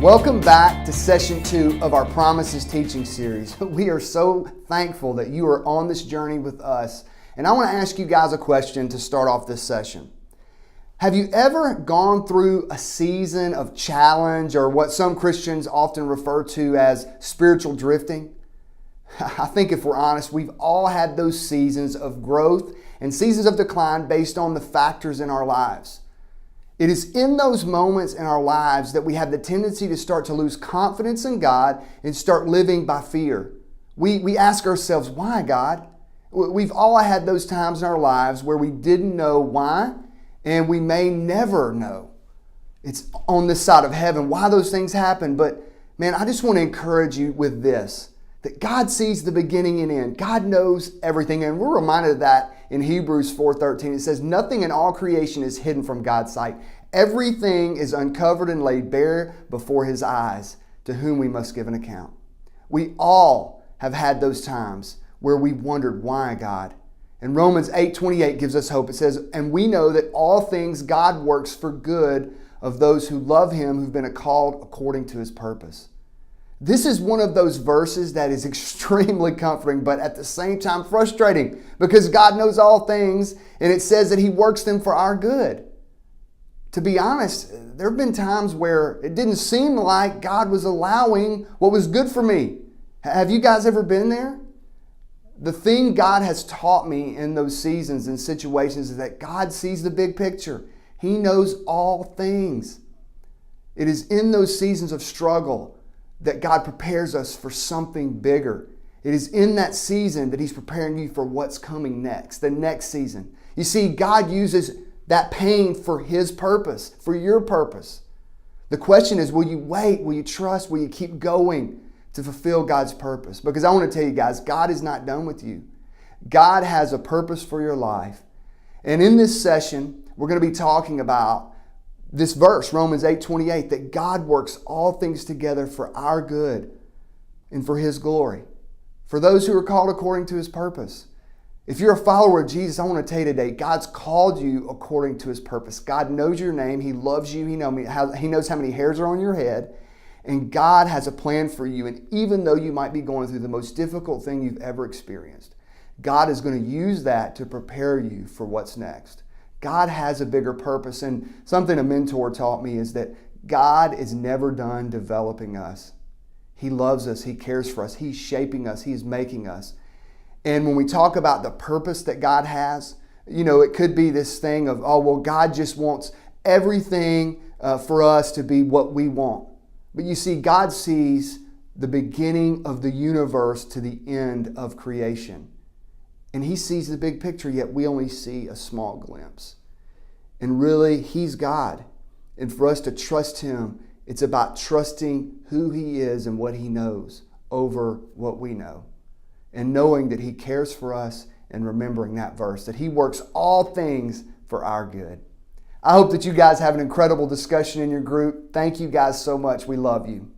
Welcome back to session 2 of our Promises teaching series. We are so thankful that you are on this journey with us. And I want to ask you guys a question to start off this session. Have you ever gone through a season of challenge, or what some Christians often refer to as spiritual drifting? I think if we're honest, we've all had those seasons of growth and seasons of decline based on the factors in our lives. It is in those moments in our lives that we have the tendency to start to lose confidence in God and start living by fear. We ask ourselves, why, God? We've all had those times in our lives where we didn't know why, and we may never know. It's on this side of heaven why those things happen. But man, I just want to encourage you with this, that God sees the beginning and end. God knows everything. And we're reminded of that in Hebrews 4:13. It says, nothing in all creation is hidden from God's sight. Everything is uncovered and laid bare before His eyes, to whom we must give an account. We all have had those times where we wondered, why, God? And Romans 8:28 gives us hope. It says, and we know that all things God works for good of those who love Him, who've been called according to His purpose. This is one of those verses that is extremely comforting, but at the same time frustrating, because God knows all things, and it says that He works them for our good. To be honest, there have been times where it didn't seem like God was allowing what was good for me. Have you guys ever been there? The thing God has taught me in those seasons and situations is that God sees the big picture. He knows all things. It is in those seasons of struggle that God prepares us for something bigger. It is in that season that He's preparing you for what's coming next, the next season. You see, God uses that pain for His purpose, for your purpose. The question is, will you wait? Will you trust? Will you keep going to fulfill God's purpose? Because I want to tell you guys, God is not done with you. God has a purpose for your life. And in this session, we're going to be talking about this verse, Romans 8:28, that God works all things together for our good and for His glory, for those who are called according to His purpose. If you're a follower of Jesus, I want to tell you today, God's called you according to His purpose. God knows your name. He loves you. He knows how many hairs are on your head. And God has a plan for you. And even though you might be going through the most difficult thing you've ever experienced, God is going to use that to prepare you for what's next. God has a bigger purpose. And something a mentor taught me is that God is never done developing us. He loves us. He cares for us. He's shaping us. He's making us. And when we talk about the purpose that God has, it could be this thing of, God just wants everything for us to be what we want. But you see, God sees the beginning of the universe to the end of creation. And He sees the big picture, yet we only see a small glimpse. And really, He's God. And for us to trust Him, it's about trusting who He is and what He knows over what we know. And knowing that He cares for us, and remembering that verse, that He works all things for our good. I hope that you guys have an incredible discussion in your group. Thank you guys so much. We love you.